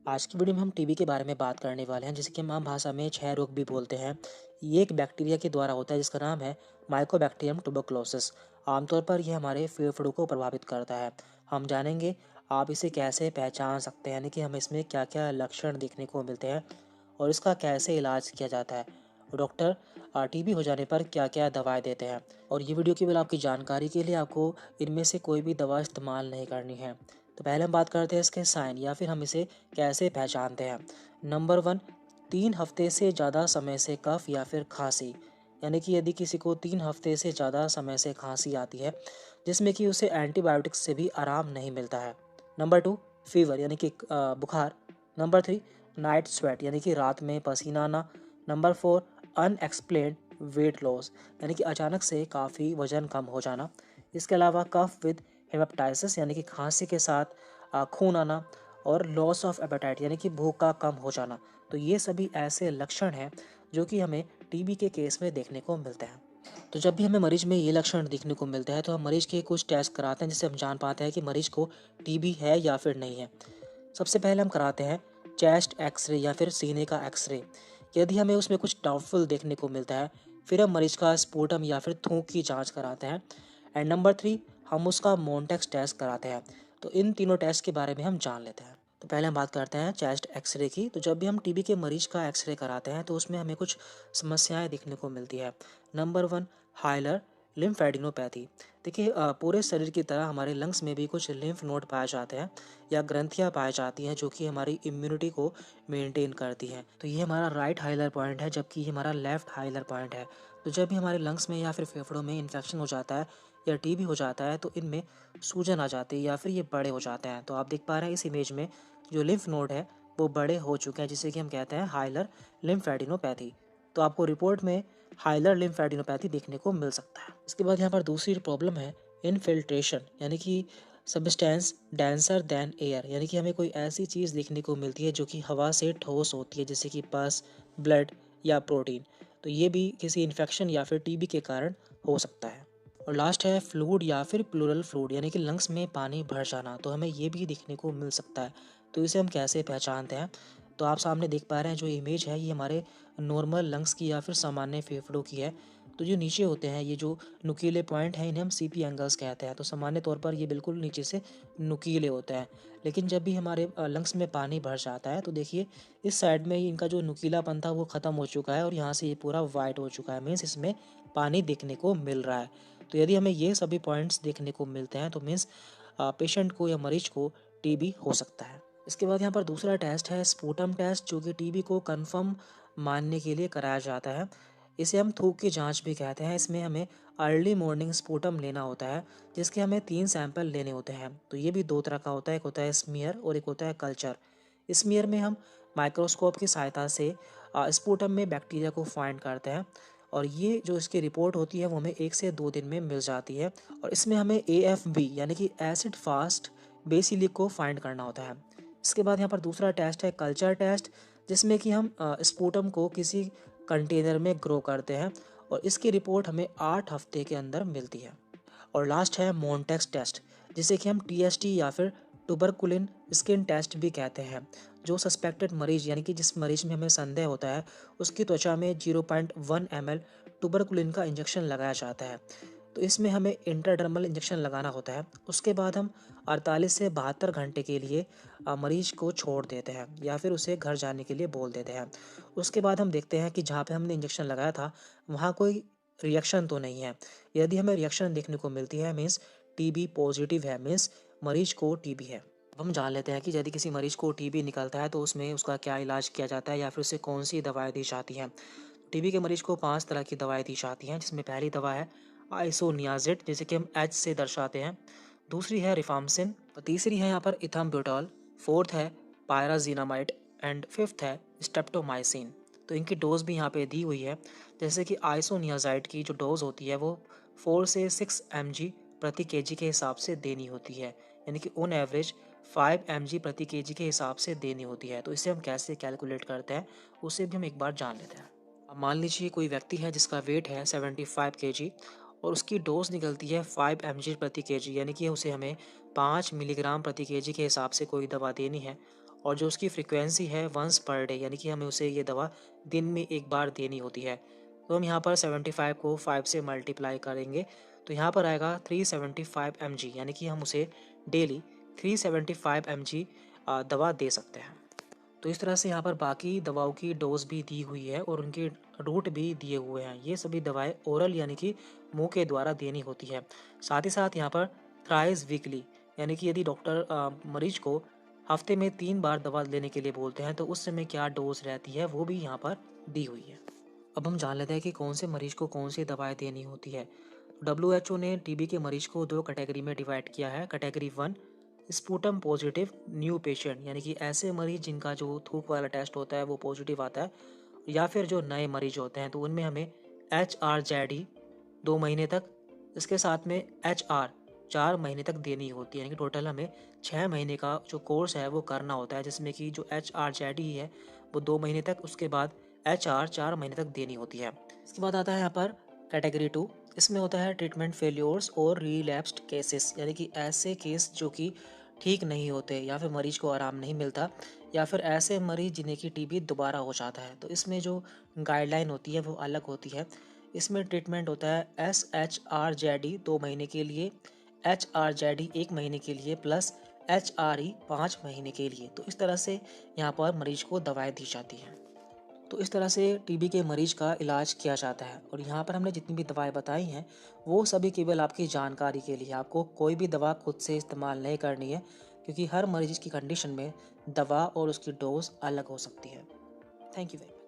आज की वीडियो में हम टीबी के बारे में बात करने वाले हैं, जिसे कि हम आम भाषा में क्षय रोग भी बोलते हैं। ये एक बैक्टीरिया के द्वारा होता है जिसका नाम है माइकोबैक्टीरियम ट्यूबरकुलोसिस। आमतौर पर यह हमारे फेफड़ों को प्रभावित करता है। हम जानेंगे आप इसे कैसे पहचान सकते हैं, यानी कि हमें इसमें क्या क्या लक्षण देखने को मिलते हैं और इसका कैसे इलाज किया जाता है। डॉक्टर टीबी हो जाने पर क्या क्या दवाएं देते हैं। और ये वीडियो केवल आपकी जानकारी के लिए, आपको इनमें से कोई भी दवा इस्तेमाल नहीं करनी है। तो पहले हम बात करते हैं इसके साइन या फिर हम इसे कैसे पहचानते हैं। नंबर 1, 3 हफ्ते से ज़्यादा समय से कफ या फिर खांसी, यानी कि यदि किसी को 3 हफ्ते से ज़्यादा समय से खांसी आती है जिसमें कि उसे एंटीबायोटिक्स से भी आराम नहीं मिलता है। नंबर 2, फीवर यानी कि बुखार। नंबर 3, नाइट स्वेट यानी कि रात में पसीना आना। नंबर 4, अनएक्सप्लेन्ड वेट लॉस, यानी कि अचानक से काफ़ी वजन कम हो जाना। इसके अलावा कफ विद हेपेटाइटिस यानी कि खांसी के साथ खून आना। और लॉस ऑफ एपेटाइट यानी कि भूख का कम हो जाना। तो ये सभी ऐसे लक्षण हैं जो कि हमें टीबी के केस में देखने को मिलते हैं। तो जब भी हमें मरीज में ये लक्षण देखने को मिलते हैं तो हम मरीज के कुछ टेस्ट कराते हैं, जिससे हम जान पाते हैं कि मरीज को टीबी है या फिर नहीं है। सबसे पहले हम कराते हैं चेस्ट एक्सरे या फिर सीने का एक्सरे। यदि हमें उसमें कुछ डाउटफुल देखने को मिलता है, फिर हम मरीज का स्पूटम या फिर थूक की जांच कराते हैं। एंड नंबर 3, हम उसका मोन्टेक्स टेस्ट कराते हैं। तो इन तीनों टेस्ट के बारे में हम जान लेते हैं। तो पहले हम बात करते हैं चेस्ट एक्सरे की। तो जब भी हम टीबी के मरीज का एक्सरे कराते हैं तो उसमें हमें कुछ समस्याएं देखने को मिलती है। Number 1, hilar lymphadenopathy. देखिए पूरे शरीर की तरह हमारे लंग्स में भी कुछ लिम्फ नोड पाए जाते हैं या ग्रंथियां पाई जाती हैं जो कि हमारी इम्यूनिटी को मेंटेन करती हैं। तो ये हमारा राइट हाइलर पॉइंट है, जबकि ये हमारा लेफ्ट हाइलर पॉइंट है। तो जब भी हमारे लंग्स में या फिर फेफड़ों में इन्फेक्शन हो जाता है या टीबी हो जाता है तो इनमें सूजन आ जाती है या फिर ये बड़े हो जाते हैं। तो आप देख पा रहे हैं इस इमेज में जो लिम्फ नोड है वो बड़े हो चुके हैं, जिसे कि हम कहते हैं हाइलर लिम्फेडिनोपैथी। तो आपको रिपोर्ट में हाइलर लिम्फेडिनोपैथी देखने को मिल सकता है। इसके बाद यहाँ पर दूसरी प्रॉब्लम है इनफिल्ट्रेशन, यानी कि सब्सटेंस डेंसर देन एयर, यानी कि हमें कोई ऐसी चीज़ देखने को मिलती है जो कि हवा से ठोस होती है, जैसे कि पस, ब्लड या प्रोटीन। तो ये भी किसी इन्फेक्शन या फिर टीबी के कारण हो सकता है। और लास्ट है फ्लूइड या फिर प्लूरल फ्लूइड, यानी कि लंग्स में पानी भर जाना। तो हमें ये भी देखने को मिल सकता है। तो इसे हम कैसे पहचानते हैं? तो आप सामने देख पा रहे हैं जो इमेज है, ये हमारे नॉर्मल लंग्स की या फिर सामान्य फेफड़ों की है। तो जो नीचे होते हैं ये जो नुकीले पॉइंट हैं इन्हें हम सीपी एंगल्स कहते हैं। तो सामान्य तौर पर ये बिल्कुल नीचे से नुकीले होते हैं। लेकिन जब भी हमारे लंग्स में पानी भर जाता है तो देखिए इस साइड में इनका जो नुकीलापन था वो ख़त्म हो चुका है और यहाँ से ये पूरा वाइट हो चुका है, मीन्स इसमें पानी देखने को मिल रहा है। तो यदि हमें ये सभी पॉइंट्स देखने को मिलते हैं तो मीन्स पेशेंट को या मरीज को टीबी हो सकता है। इसके बाद यहाँ पर दूसरा टेस्ट है स्पूटम टेस्ट, जो कि टीबी को कंफर्म मानने के लिए कराया जाता है। इसे हम थूक की जांच भी कहते हैं। इसमें हमें अर्ली मॉर्निंग स्पूटम लेना होता है, जिसके हमें 3 सैंपल लेने होते हैं। तो ये भी 2 तरह का होता है, एक होता है स्मीयर और एक होता है कल्चर। स्मीयर में हम माइक्रोस्कोप की सहायता से स्पूटम में बैक्टीरिया को फाइंड करते हैं और ये जो इसकी रिपोर्ट होती है वो हमें 1 से 2 दिन में मिल जाती है। और इसमें हमें AFB यानी कि एसिड फास्ट बेसिलिक को फाइंड करना होता है। इसके बाद यहाँ पर दूसरा टेस्ट है कल्चर टेस्ट, जिसमें कि हम स्पूटम को किसी कंटेनर में ग्रो करते हैं और इसकी रिपोर्ट हमें 8 हफ्ते के अंदर मिलती है। और लास्ट है मोन्टेक्स टेस्ट, जिसे कि हम TST या फिर ट्यूबरकुलिन स्किन टेस्ट भी कहते हैं। जो सस्पेक्टेड मरीज यानी कि जिस मरीज में हमें संदेह होता है उसकी त्वचा में 0.1 ml ट्यूबरकुलिन का इंजेक्शन लगाया जाता है। तो इसमें हमें इंट्राडर्मल इंजेक्शन लगाना होता है। उसके बाद हम 48 से 72 घंटे के लिए मरीज को छोड़ देते हैं या फिर उसे घर जाने के लिए बोल देते हैं। उसके बाद हम देखते हैं कि जहाँ पे हमने इंजेक्शन लगाया था वहाँ कोई रिएक्शन तो नहीं है। यदि हमें रिएक्शन देखने को मिलती है मीन्स टीबी पॉजिटिव है, मीन्स मरीज को टीबी है। अब हम जान लेते हैं कि यदि किसी मरीज को टीबी निकलता है तो उसमें उसका क्या इलाज किया जाता है या फिर उसे कौन सी दवाएं दी जाती हैं। टीबी के मरीज को 5 तरह की दवाएं दी जाती हैं, जिसमें पहली दवा है आइसोनियाजिड, जिसे कि हम H से दर्शाते हैं। दूसरी है रिफाम्सिन और तीसरी है यहाँ पर इथाम्ब्यूटॉल। फोर्थ है पायराजीनामाइड एंड फिफ्थ है स्टेप्टोमाइसिन। तो इनकी डोज भी यहाँ पे दी हुई है। जैसे कि आइसोनियाजाइड की जो डोज होती है वो 4 से 6 mg प्रति केजी के हिसाब से देनी होती है, यानी कि ऑन एवरेज 5 mg प्रति केजी के हिसाब से देनी होती है। तो इसे हम कैसे कैलकुलेट करते हैं उसे भी हम एक बार जान लेते हैं। अब मान लीजिए कोई व्यक्ति है जिसका वेट है 75 kg और उसकी डोज निकलती है 5 mg प्रति केजी, यानी कि उसे हमें 5 मिलीग्राम प्रति केजी के हिसाब से कोई दवा देनी है और जो उसकी फ्रीक्वेंसी है वंस पर डे, यानी कि हमें उसे ये दवा दिन में एक बार देनी होती है। तो हम यहाँ पर 75 को 5 से मल्टीप्लाई करेंगे तो यहाँ पर आएगा 375 mg, यानी कि हम उसे डेली 375 mg दवा दे सकते हैं। तो इस तरह से यहाँ पर बाकी दवाओं की डोज भी दी हुई है और उनके रूट भी दिए हुए हैं। ये सभी दवाएं ओरल यानी कि मुंह के द्वारा देनी होती है। साथ ही साथ यहाँ पर थ्राइस वीकली, यानी कि यदि डॉक्टर मरीज को हफ्ते में 3 बार दवा लेने के लिए बोलते हैं तो उस समय क्या डोज रहती है वो भी यहाँ पर दी हुई है। अब हम जान लेते हैं कि कौन से मरीज को कौन सी दवाएं देनी होती है। WHO ने टीबी के मरीज को 2 कैटेगरी में डिवाइड किया है। Category 1 sputum positive new patient, यानी कि ऐसे मरीज जिनका जो थूक वाला टेस्ट होता है वो पॉजिटिव आता है, या फिर जो नए मरीज होते हैं तो उनमें हमें HRZD 2 महीने तक, इसके साथ में HR 4 महीने तक देनी होती है, यानी कि टोटल हमें 6 महीने का जो कोर्स है वो करना होता है, जिसमें कि जो HRZD है वो 2 महीने तक, उसके बाद HR 4 महीने तक देनी होती है। इसके बाद आता है यहाँ पर कैटेगरी 2। इसमें होता है ट्रीटमेंट फेल्योर्स और रिलैप्स्ड केसेस, यानी कि ऐसे केस जो कि ठीक नहीं होते या फिर मरीज को आराम नहीं मिलता, या फिर ऐसे मरीज जिन्हें की टीबी दोबारा हो जाता है। तो इसमें जो गाइडलाइन होती है वो अलग होती है। इसमें ट्रीटमेंट होता है SHRZD 2 महीने के लिए, HRZD 1 महीने के लिए प्लस HRE 5 महीने के लिए। तो इस तरह से यहाँ पर मरीज को दवाएं दी जाती हैं। तो इस तरह से टीबी के मरीज का इलाज किया जाता है। और यहाँ पर हमने जितनी भी दवाएं बताई हैं वो सभी केवल आपकी जानकारी के लिए, आपको कोई भी दवा खुद से इस्तेमाल नहीं करनी है, क्योंकि हर मरीज की कंडीशन में दवा और उसकी डोज अलग हो सकती है। Thank you very much.